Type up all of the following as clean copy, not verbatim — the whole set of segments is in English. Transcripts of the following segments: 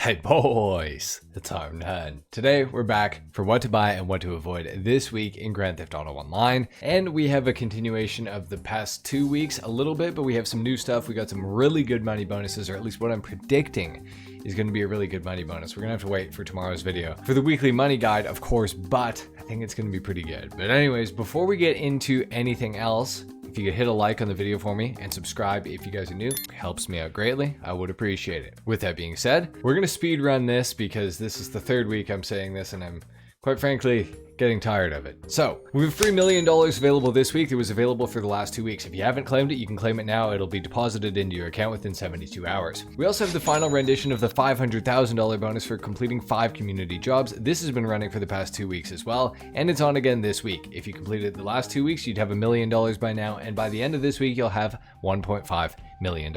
Alright boys, it's HarmNone. Today we're back for what to buy and what to avoid this week in Grand Theft Auto Online. And we have a continuation of the past 2 weeks a little bit, but we have some new stuff. We got some really good money bonuses, or at least what I'm predicting is going to be a really good money bonus. We're going to have to wait for tomorrow's video for the weekly money guide, of course, but I think it's going to be pretty good. But anyways, before we get into anything else, if you could hit a like on the video for me and subscribe if you guys are new, it helps me out greatly. I would appreciate it. With that being said, we're going to speed run this because this is the third week I'm saying this and I'm quite frankly getting tired of it. So we have $3 million available this week. It was available for the last 2 weeks. If you haven't claimed it, you can claim it now. It'll be deposited into your account within 72 hours. We also have the final rendition of the $500,000 bonus for completing 5 community jobs. This has been running for the past 2 weeks as well, and it's on again this week. If you completed the last 2 weeks, you'd have $1 million by now, and by the end of this week, you'll have $1.5 million.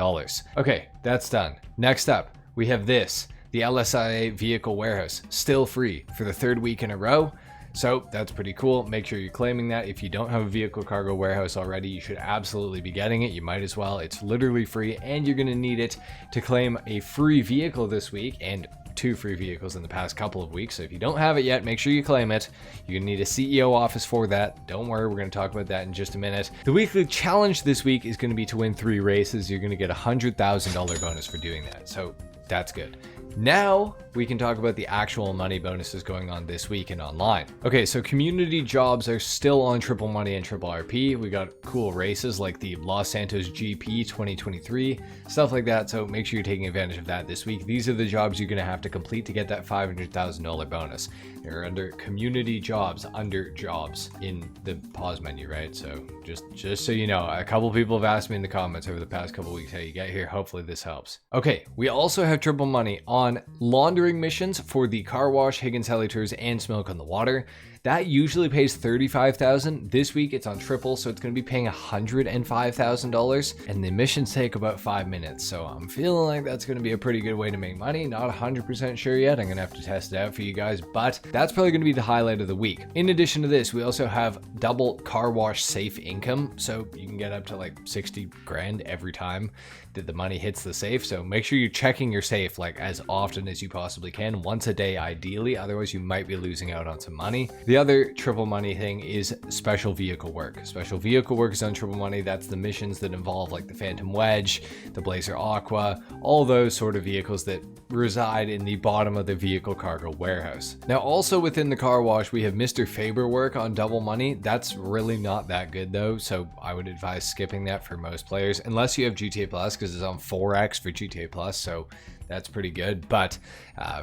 Okay, that's done. Next up, we have this. The LSIA vehicle warehouse, still free for the 3rd week in a row. So that's pretty cool. Make sure you're claiming that. If you don't have a vehicle cargo warehouse already, you should absolutely be getting it. You might as well. It's literally free and you're going to need it to claim a free vehicle this week and 2 free vehicles in the past couple of weeks. So if you don't have it yet, make sure you claim it. You're gonna need a CEO office for that. Don't worry, we're gonna talk about that in just a minute. The weekly challenge this week is gonna be to win 3 races. You're gonna get a $100,000 bonus for doing that. So that's good. Now we can talk about the actual money bonuses going on this week in online. Okay, so community jobs are still on Triple Money and Triple RP. We got cool races like the Los Santos GP 2023, stuff like that. So make sure you're taking advantage of that this week. These are the jobs you're gonna have to complete to get that $500,000 bonus. They're under community jobs, under jobs in the pause menu, right? So just so you know, a couple people have asked me in the comments over the past couple weeks how you get here. Hopefully this helps. Okay, we also have Triple Money on laundering missions for the car wash, Higgins Heli Tours, and Smoke on the Water. That usually pays $35,000. This week it's on triple, so it's going to be paying $105,000, and the missions take about 5 minutes. So I'm feeling like that's going to be a pretty good way to make money. Not 100% sure yet. I'm going to have to test it out for you guys, but that's probably going to be the highlight of the week. In addition to this, we also have double car wash safe income, so you can get up to like 60 grand every time that the money hits the safe. So make sure you're checking your safe like as often as you possibly can, once a day ideally, otherwise you might be losing out on some money. The other Triple Money thing is special vehicle work. Special vehicle work is on Triple Money. That's the missions that involve like the Phantom Wedge, the Blazer Aqua, all those sort of vehicles that reside in the bottom of the vehicle cargo warehouse. Now also within the car wash, we have Mr. Faber work on Double Money. That's really not that good though, so I would advise skipping that for most players, unless you have GTA Plus, because it's on 4x for GTA Plus, so that's pretty good. But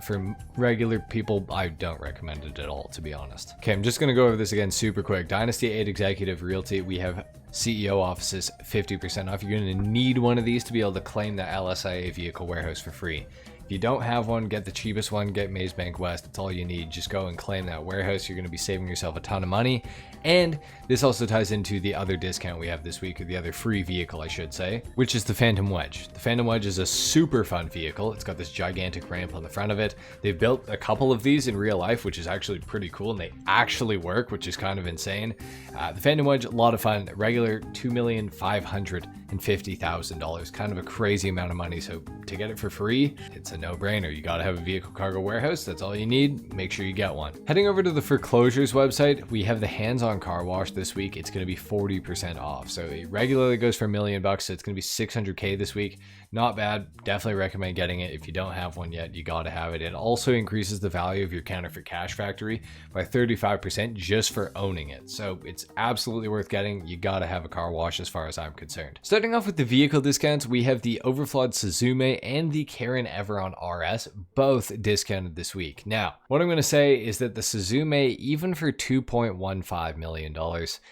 for regular people, I don't recommend it at all, to be honest. Okay, I'm just going to go over this again super quick. Dynasty 8 Executive Realty, we have CEO offices 50% off. You're going to need one of these to be able to claim the LSIA vehicle warehouse for free. If you don't have one, get the cheapest one, get Maze Bank West. That's all you need. Just go and claim that warehouse. You're going to be saving yourself a ton of money. And this also ties into the other discount we have this week, or the other free vehicle, I should say, which is the Phantom Wedge. The Phantom Wedge is a super fun vehicle. It's got this gigantic ramp on the front of it. They've built a couple of these in real life, which is actually pretty cool, and they actually work, which is kind of insane. The Phantom Wedge, a lot of fun. Regular $2,550,000, kind of a crazy amount of money. So to get it for free, it's a no-brainer. You got to have a vehicle cargo warehouse. That's all you need. Make sure you get one. Heading over to the foreclosures website, we have the hands-on car wash this week. It's going to be 40% off. So it regularly goes for $1 million, so it's going to be 600K this week. Not bad. Definitely recommend getting it. If you don't have one yet, you got to have it. It also increases the value of your counterfeit cash factory by 35% just for owning it. So it's absolutely worth getting. You got to have a car wash as far as I'm concerned. Starting off with the vehicle discounts, we have the Overflawed Suzume and the Karen Everon RS, both discounted this week. Now, what I'm going to say is that the Suzume, even for $2.15 million,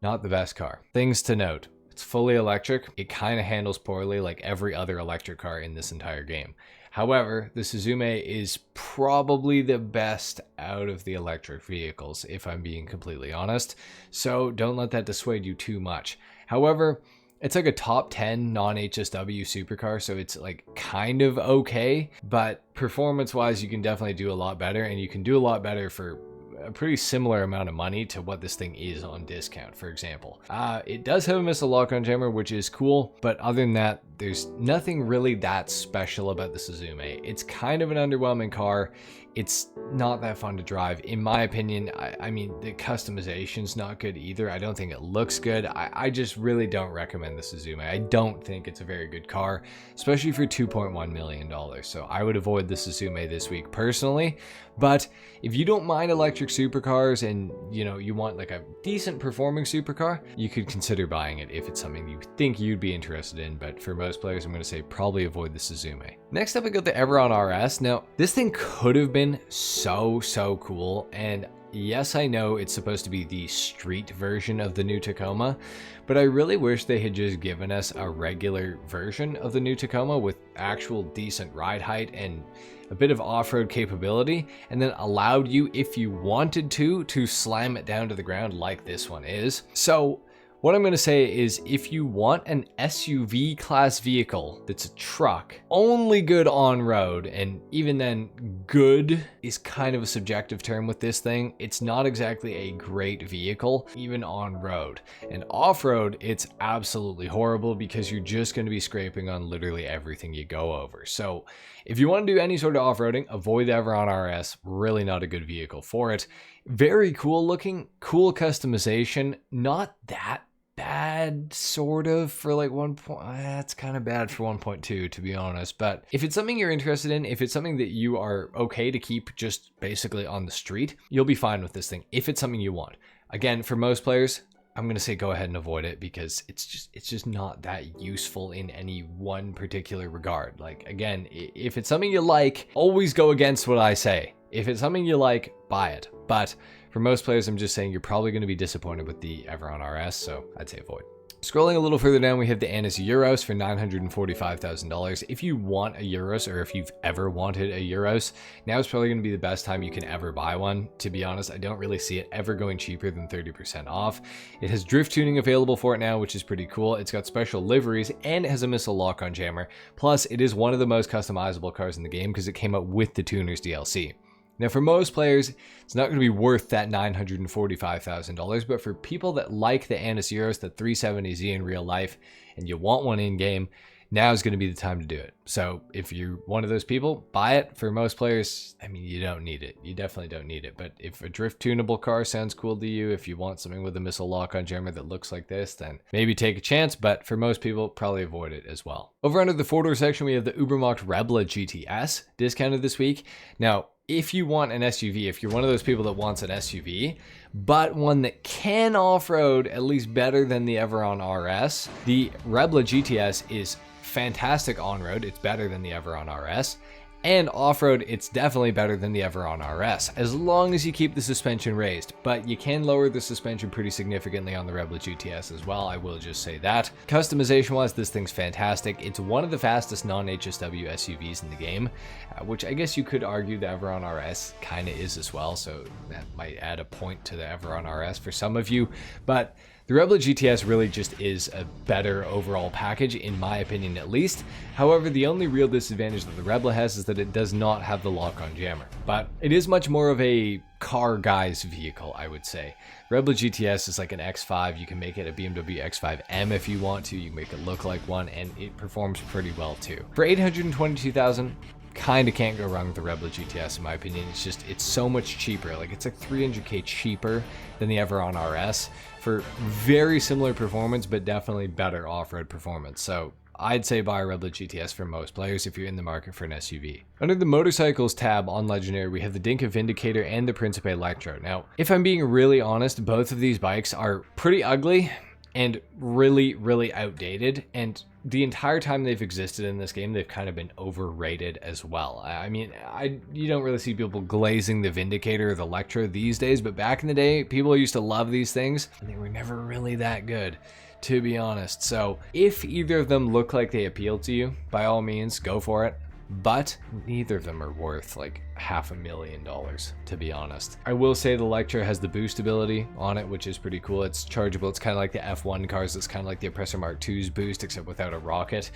not the best car. Things to note. It's fully electric. It kind of handles poorly like every other electric car in this entire game. However, the Suzume is probably the best out of the electric vehicles, if I'm being completely honest. So don't let that dissuade you too much. However, it's like a top 10 non-HSW supercar, so it's like kind of okay, but performance-wise, you can definitely do a lot better, and you can do a lot better for a pretty similar amount of money to what this thing is on discount, for example. It does have a missile lock-on jammer, which is cool, but other than that, there's nothing really that special about the Suzume. It's kind of an underwhelming car. It's not that fun to drive. In my opinion, I mean, the customization's not good either. I don't think it looks good. I just really don't recommend the Suzume. I don't think it's a very good car, especially for $2.1 million. So I would avoid the Suzume this week personally. But if you don't mind electric supercars and, you know, you want like a decent performing supercar, you could consider buying it if it's something you think you'd be interested in. But for most players, I'm going to say probably avoid the Suzume. Next up, we got the Everon RS. Now, this thing could have been so cool, and yes, I know it's supposed to be the street version of the new Tacoma, but I really wish they had just given us a regular version of the new Tacoma with actual decent ride height and a bit of off-road capability, and then allowed you, if you wanted to slam it down to the ground like this one is. So what I'm going to say is, if you want an SUV class vehicle that's a truck, only good on road, and even then good is kind of a subjective term with this thing. It's not exactly a great vehicle, even on road. And off-road, it's absolutely horrible because you're just going to be scraping on literally everything you go over. So if you want to do any sort of off-roading, avoid the Everon RS. Really not a good vehicle for it. Very cool looking, cool customization, not that bad sort of for like 1 point. That's kind of bad for 1.2 to be honest, but if it's something you're interested in, if it's something that you are okay to keep just basically on the street, you'll be fine with this thing if it's something you want. Again, for most players, I'm going to say go ahead and avoid it because it's just not that useful in any one particular regard. Like, again, if it's something you like, always go against what I say. If it's something you like, buy it. But for most players, I'm just saying you're probably going to be disappointed with the Everon RS, so I'd say avoid. Scrolling a little further down, we have the Annis Euros for $945,000. If you want a Euros, or if you've ever wanted a Euros, now is probably going to be the best time you can ever buy one. To be honest, I don't really see it ever going cheaper than 30% off. It has drift tuning available for it now, which is pretty cool. It's got special liveries, and it has a missile lock-on jammer. Plus, it is one of the most customizable cars in the game because it came out with the Tuners DLC. Now, for most players, it's not going to be worth that $945,000, but for people that like the Annis Euros, the 370Z in real life, and you want one in-game, now is going to be the time to do it. So if you're one of those people, buy it. For most players, I mean, you don't need it. You definitely don't need it. But if a drift tunable car sounds cool to you, if you want something with a missile lock-on jammer that looks like this, then maybe take a chance. But for most people, probably avoid it as well. Over under the four-door section, we have the Ubermacht Rebla GTS discounted this week. Now, if you want an SUV, if you're one of those people that wants an SUV, but one that can off-road at least better than the Everon RS, the Rebla GTS is fantastic on-road. It's better than the Everon RS. And off-road, it's definitely better than the Everon RS, as long as you keep the suspension raised. But you can lower the suspension pretty significantly on the Rebla GTS as well, I will just say that. Customization-wise, this thing's fantastic. It's one of the fastest non-HSW SUVs in the game, which I guess you could argue the Everon RS kind of is as well, so that might add a point to the Everon RS for some of you. But the Rebla GTS really just is a better overall package, in my opinion at least. However, the only real disadvantage that the Rebla has is that it does not have the lock-on jammer. But it is much more of a car guy's vehicle, I would say. Rebla GTS is like an X5. You can make it a BMW X5M if you want to. You can make it look like one, and it performs pretty well too. For $822,000, kind of can't go wrong with the Rebla GTS in my opinion. It's so much cheaper. Like, it's like $300K cheaper than the Everon RS for very similar performance, but definitely better off-road performance. So I'd say buy a Rebla GTS for most players if you're in the market for an SUV. Under the motorcycles tab on Legendary, we have the Dinka Vindicator and the Principe Electro. Now, if I'm being really honest, both of these bikes are pretty ugly and really outdated, and the entire time they've existed in this game, they've kind of been overrated as well. I mean, you don't really see people glazing the Vindicator or the Electro these days, but back in the day, people used to love these things, and they were never really that good, to be honest. So if either of them look like they appeal to you, by all means, go for it. but neither of them are worth like $500,000 to be honest. I will say the Electra has the boost ability on it, which is pretty cool. It's chargeable. It's kind of like the F1 cars. It's kind of like the Oppressor Mark II's boost, except without a rocket.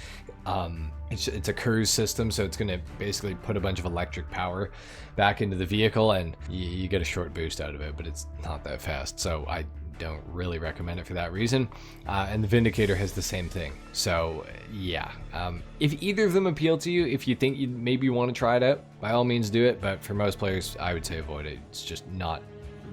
It's a cruise system, so it's going to basically put a bunch of electric power back into the vehicle, and you get a short boost out of it, but it's not that fast, so I don't really recommend it for that reason. And the Vindicator has the same thing. So yeah, if either of them appeal to you, if you think you maybe want to try it out, by all means do it. But for most players, I would say avoid it. It's just not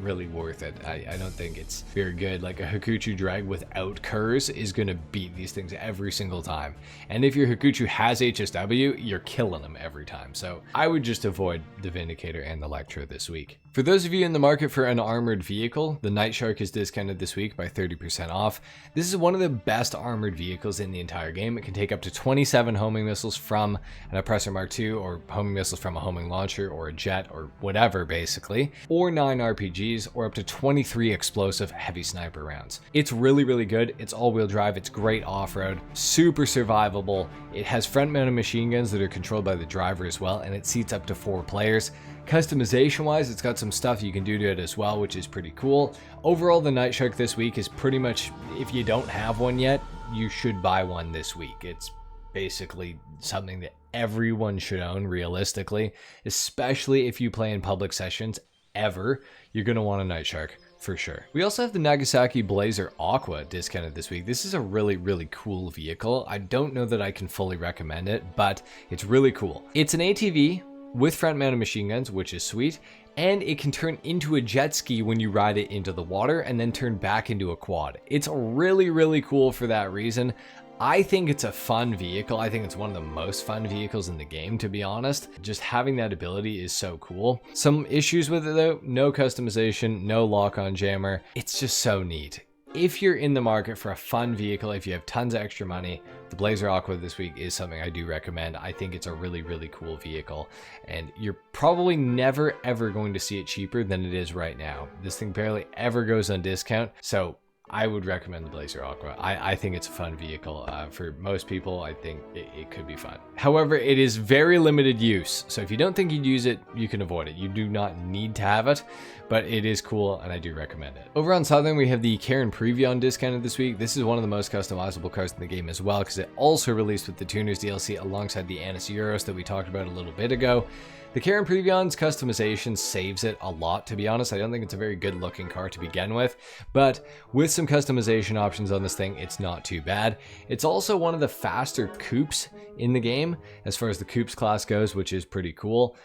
really worth it. I don't think it's very good. Like a Hakuchu drag without Kurs is going to beat these things every single time. And if your Hakuchu has HSW, you're killing them every time. So I would just avoid the Vindicator and the Electro this week. For those of you in the market for an armored vehicle, the Night Shark is discounted this week by 30% off. This is one of the best armored vehicles in the entire game. It can take up to 27 homing missiles from an Oppressor Mark II, or homing missiles from a homing launcher or a jet or whatever basically, or 9 RPGs, or up to 23 explosive heavy sniper rounds. It's really, really good. It's all-wheel drive. It's great off-road, super survivable. It has front-mounted machine guns that are controlled by the driver as well, and it seats up to 4 players. Customization wise, it's got some stuff you can do to it as well, which is pretty cool. Overall, the Night Shark this week is pretty much, if you don't have one yet, you should buy one this week. It's basically something that everyone should own realistically, especially if you play in public sessions ever. You're going to want a Night Shark for sure. We also have the Nagasaki Blazer Aqua discounted this week. This is a really, really cool vehicle. I don't know that I can fully recommend it, but it's really cool. It's an ATV with front-mounted machine guns, which is sweet, and it can turn into a jet ski when you ride it into the water and then turn back into a quad. It's really, really cool for that reason. I think it's a fun vehicle. I think it's one of the most fun vehicles in the game, to be honest. Just having that ability is so cool. Some issues with it though: no customization, no lock-on jammer. It's just so neat. If you're in the market for a fun vehicle, if you have tons of extra money, the Blazer Aqua this week is something I do recommend. I think it's a really, really cool vehicle, and you're probably never ever going to see it cheaper than it is right now. This thing barely ever goes on discount, so I would recommend the Blazer Aqua. I think it's a fun vehicle. For most people, I think it could be fun. However, it is very limited use, so if you don't think you'd use it, you can avoid it. You do not need to have it, but it is cool, and I do recommend it. Over on Southern, we have the Karen Previon discounted this week. This is one of the most customizable cars in the game as well, because it also released with the Tuners DLC alongside the Anis Euros that we talked about a little bit ago. The Karen Previon's customization saves it a lot, to be honest. I don't think it's a very good looking car to begin with, but with some customization options on this thing, it's not too bad. It's also one of the faster coupes in the game as far as the coupes class goes, which is pretty cool.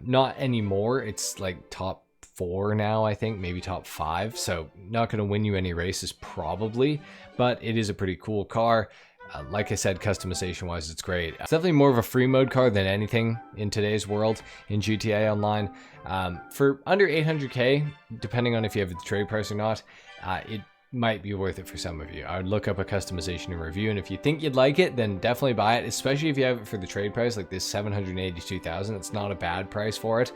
Not anymore. It's like top 4 now, I think, maybe top 5. So not going to win you any races probably, but it is a pretty cool car. Like I said, customization wise, it's great. It's definitely more of a free mode car than anything in today's world in GTA Online. For under 800k, depending on if you have the trade price or not, it might be worth it for some of you. I would look up a customization and review, and if you think you'd like it, then definitely buy it, especially if you have it for the trade price, like this 782,000. It's not a bad price for it.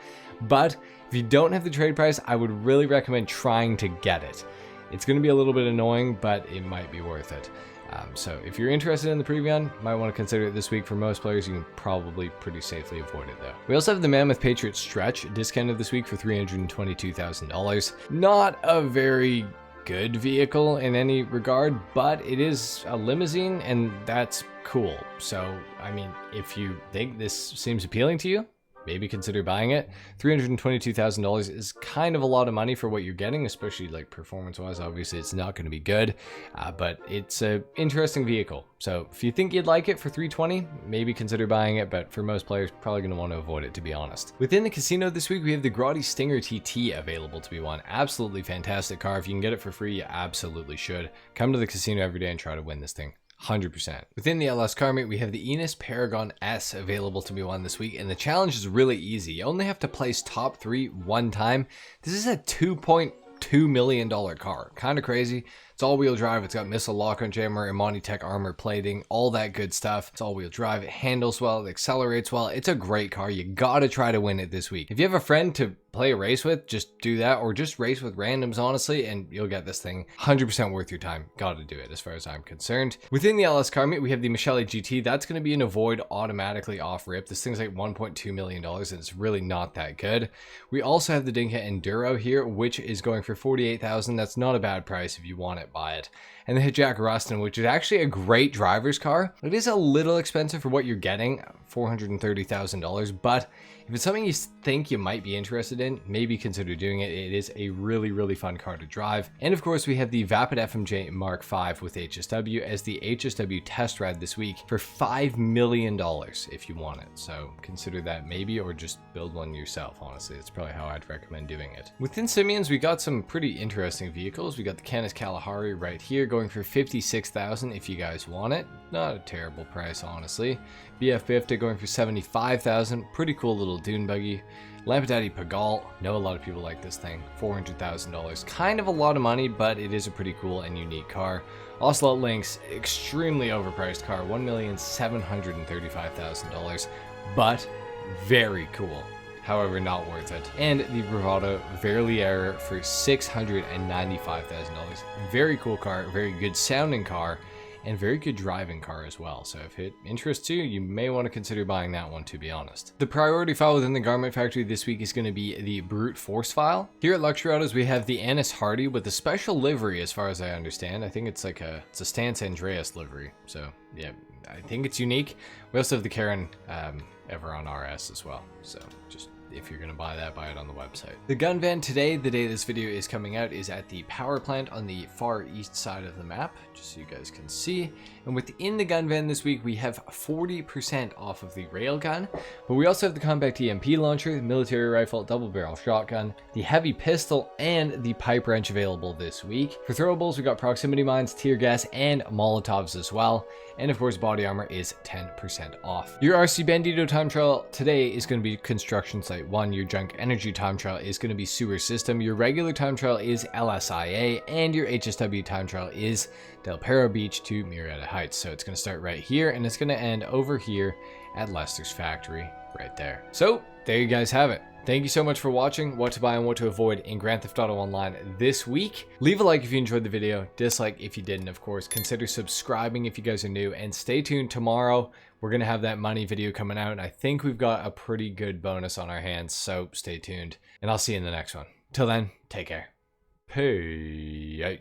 But if you don't have the trade price, I would really recommend trying to get it. It's going to be a little bit annoying, but it might be worth it. So if you're interested in the Previon, you might want to consider it this week. For most players, you can probably pretty safely avoid it though. We also have the Mammoth Patriot Stretch discounted this week for $322,000. Not a very good vehicle in any regard, but it is a limousine, and that's cool. So, I mean, if you think this seems appealing to you, maybe consider buying it. $322,000 is kind of a lot of money for what you're getting, especially like performance-wise. Obviously, it's not going to be good, but it's an interesting vehicle. So if you think you'd like it for $320,000, maybe consider buying it, but for most players, probably going to want to avoid it, to be honest. Within the casino this week, we have the Grotti Stinger TT available to be won. Absolutely fantastic car. If you can get it for free, you absolutely should. Come to the casino every day and try to win this thing. 100%. Within the LS car meet, we have the Enos Paragon S available to be won this week, and the challenge is really easy. You only have to place top 3 one time. This is a $2.2 million car. Kind of crazy. It's all-wheel drive, it's got missile lock-on jammer, Imani Tech armor plating, all that good stuff. It's all-wheel drive, it handles well, it accelerates well. It's a great car. You gotta try to win it this week. If you have a friend to play a race with, just do that, or just race with randoms, honestly, and you'll get this thing 100% worth your time. Gotta do it as far as I'm concerned. Within the LS car meet, we have the Michele GT. That's going to be an avoid automatically off rip. This thing's like $1.2 million and it's really not that good. We also have the Dinka Enduro here, which is going for $48,000. That's not a bad price. If you want it, buy it. And the Hijack Rustin, which is actually a great driver's car. It is a little expensive for what you're getting, $430,000, but if it's something you think you might be interested in, maybe consider doing it. It is a really, really fun car to drive. And of course, we have the Vapid FMJ Mark V with HSW as the HSW test ride this week for $5 million if you want it. So consider that maybe, or just build one yourself, honestly. That's probably how I'd recommend doing it. Within Simeon's, we got some pretty interesting vehicles. We got the Canis Kalahari right here going for $56,000 if you guys want it. Not a terrible price, honestly. BF Bifta going for $75,000. Pretty cool little dune buggy. Lampadaddy Pagal. Know a lot of people like this thing. $400,000. Kind of a lot of money, but it is a pretty cool and unique car. Ocelot Lynx, extremely overpriced car. $1,735,000, but very cool. However, not worth it. And the Bravado Verlier for $695,000. Very cool car, very good sounding car, and very good driving car as well. So if it interests you, you may want to consider buying that one, to be honest. The priority file within the Garment Factory this week is going to be the Brute Force file. Here at Luxury Autos, we have the Annis Hardy with a special livery, as far as I understand. I think it's like it's a Stance Andreas livery. So yeah, I think it's unique. We also have the Karen Everon RS as well. So just, if you're going to buy that, buy it on the website. The gun van today, the day this video is coming out, is at the power plant on the far east side of the map, just so you guys can see. And within the gun van this week, we have 40% off of the railgun, but we also have the compact EMP launcher, the military rifle, double barrel shotgun, the heavy pistol, and the pipe wrench available this week. For throwables, we got proximity mines, tear gas, and Molotovs as well. And of course, body armor is 10% off. Your RC Bandito time trial today is going to be Construction Site 1. Your Junk Energy time trial is going to be Sewer System. Your regular time trial is LSIA. And your HSW time trial is Del Perro Beach to Murrieta Heights. So it's going to start right here, and it's going to end over here at Lester's Factory right there. So there you guys have it. Thank you so much for watching what to buy and what to avoid in Grand Theft Auto Online this week. Leave a like if you enjoyed the video, dislike if you didn't, of course. Consider subscribing if you guys are new, and stay tuned tomorrow. We're going to have that money video coming out, and I think we've got a pretty good bonus on our hands, so stay tuned, and I'll see you in the next one. Till then, take care. Peace.